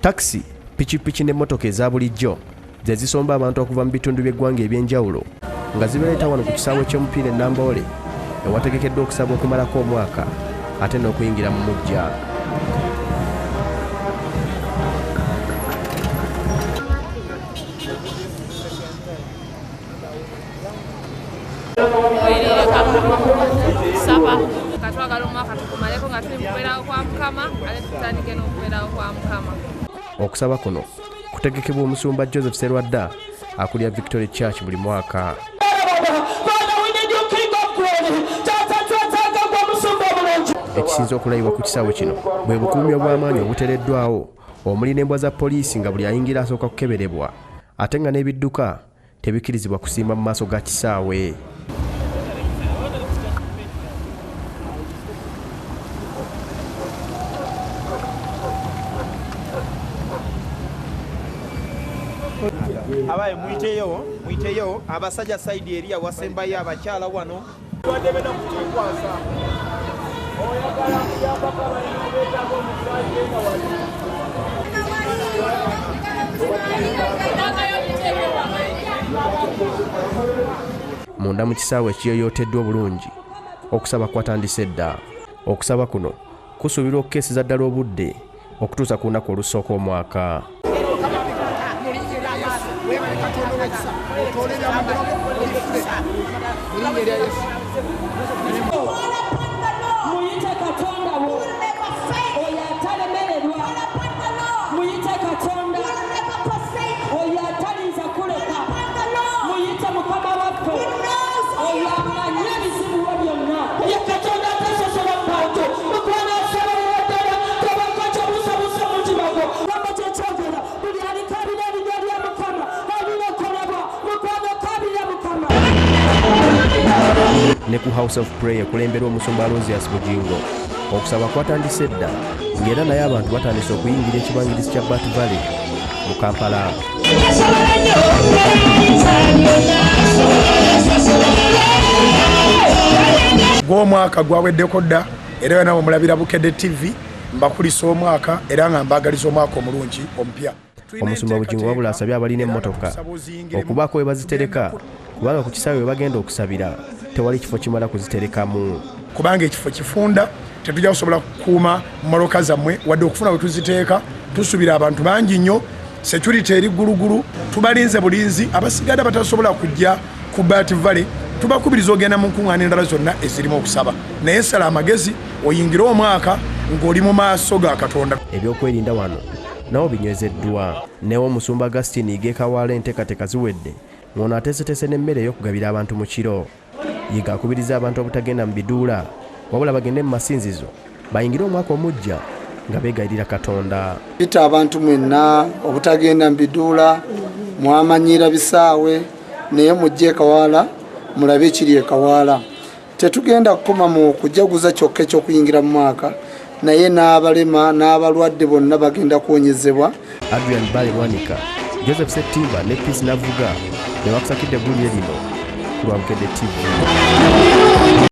Taxi, pichipichi n'emmotoka eza bulijjo ze zisomba abantu okuva mu bitundu by'eggwanga eby'enjawulo nga zibereeta wano ku kisaawe ky'omupiira e Namboole ewategekeddwa okusaba okumalako omwaka ate n'okuyingira mu muggya. Okusaba kuno kutegekebwa omusumba Joseph Serwadda akulira Victory Church buli mwaka. Ekisinza okulayibwa ku kisaawe kino bwe bukuumi obw'amaanyi obutereddwawo omuli n'embwa za poliisi nga buli ayingira asooka kukeberebwa ate nga n'ebidduka tebikkirizibwa kusimba mu maaso ga kisaawe. Abaye muiteyo abasajja side eri awasembayo abakyala wano munda mu kisaawe ekiyoyooteddwa obulungi okusaba kwatandise dda. Okusaba kuno kusuubirwa okukeeseza ddala obudde okutuusa ku lunaku olusooka omwaka. Ne ku House of Prayer kulemberwa omusumba Aloysius Bugingo okusaba kwatandise dda ng'era naye abantu batandise okuyingira ekibangirizi kya Bat Valley mu Kampala. Gw'omwaka gwaweddeko dda era nabo mulabira Bukedde TV mbakulisa omwaka era nga mbagaliza omwaka omulungi omupya. Omusumba Bugingo wabula asabye abalina emmotoka okubaako we bazitereka kubanga ku kisaawe we bagenda okusabira tewali kifo kimala kuziterekamu. Kubanga ekifo kifunda tetujja kusobola kukuuma mmoloka zammwe wadde okufuna we tuziteeka tusubira abantu bangi nnyo security eri ggulugulu tubalinze bulinzi abasigadde batasobola kujja ku Bat Valley tubakubiriza ogenda mu nkuŋŋaana endala zonna ezirimu okusaba naye sala amagezi oyingire omwaka ng'oli mu maaso ga Katonda. Ebyokwerinda wano nawo binywezeddwa newo omusumba Augustine Igekawaala enteekateeka ziwedde ng'ono ateeseteese n'emmere ey'okugabira abantu mu kiro. Yiga akubiriza abantu obutagenda mu biduula wabula bagende mu masinzizo bayingire omwaka omujja nga beegayirira Katonda. Pita abantu mwenna obutagenda mu biduula mwamanyira bisaawe naye mujje e Kawaala mulabe ekiri e Kawaala. Tetugenda kukoma mu kujaguza kyokka eky'okuyingira mu mwaka naye n'abalema n'abalwadde bonna bagenda kuwonyezebwa. Adrian Bale Mwanika, Joseph Settimba ne Peace Navuga ne bakusakidde eggulire lino ku lwa Bukedde TV.